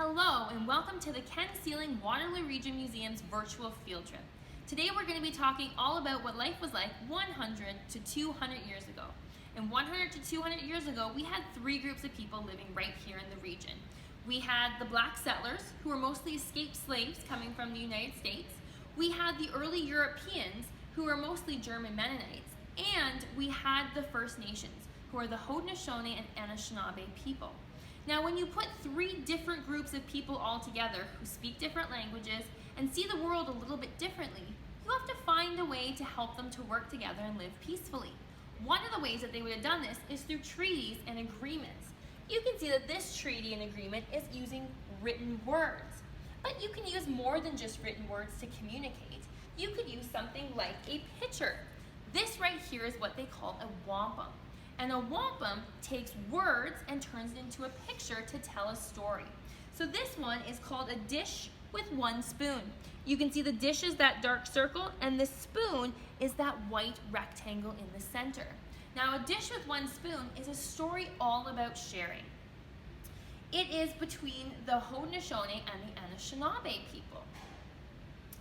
Hello and welcome to the Ken Sealing Waterloo Region Museum's virtual field trip. Today we're going to be talking all about what life was like 100 to 200 years ago. And 100 to 200 years ago we had three groups of people living right here in the region. We had the black settlers, who were mostly escaped slaves coming from the United States. We had the early Europeans, who were mostly German Mennonites. And we had the First Nations, who are the Haudenosaunee and Anishinaabe people. Now, when you put three different groups of people all together who speak different languages and see the world a little bit differently, you have to find a way to help them to work together and live peacefully. One of the ways that they would have done this is through treaties and agreements. You can see that this treaty and agreement is using written words. But you can use more than just written words to communicate. You could use something like a picture. This right here is what they call a wampum. And a wampum takes words and turns it into a picture to tell a story. So this one is called a dish with one spoon. You can see the dish is that dark circle and the spoon is that white rectangle in the center. Now, a dish with one spoon is a story all about sharing. It is between the Haudenosaunee and the Anishinaabe people.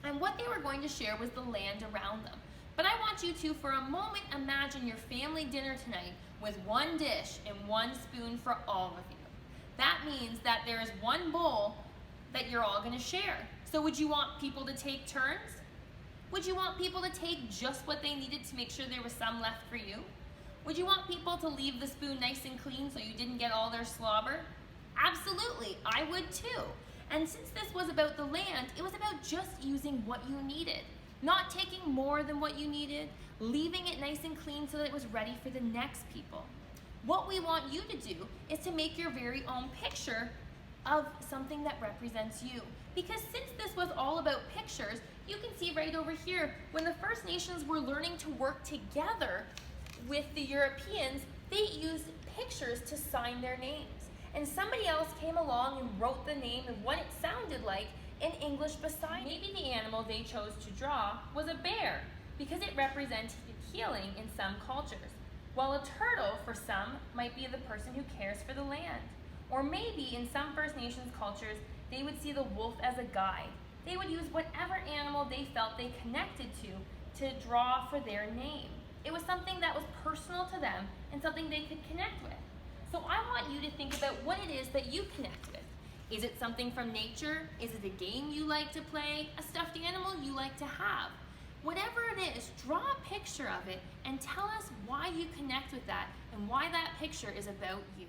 And what they were going to share was the land around them. But I want you to, for a moment, imagine your family dinner tonight with one dish and one spoon for all of you. That means that there is one bowl that you're all going to share. So would you want people to take turns? Would you want people to take just what they needed to make sure there was some left for you? Would you want people to leave the spoon nice and clean so you didn't get all their slobber? Absolutely, I would too. And since this was about the land, it was about just using what you needed. Not taking more than what you needed, leaving it nice and clean so that it was ready for the next people. What we want you to do is to make your very own picture of something that represents you. Because since this was all about pictures, you can see right over here, when the First Nations were learning to work together with the Europeans, they used pictures to sign their names. And somebody else came along and wrote the name and what it sounded like in English beside it. Maybe the animal they chose to draw was a bear because it represented healing in some cultures, while a turtle for some might be the person who cares for the land. Or maybe in some First Nations cultures, they would see the wolf as a guide. They would use whatever animal they felt they connected to draw for their name. It was something that was personal to them and something they could connect with. So I want you to think about what it is that you connect with. Is it something from nature? Is it a game you like to play? A stuffed animal you like to have? Whatever it is, draw a picture of it and tell us why you connect with that and why that picture is about you.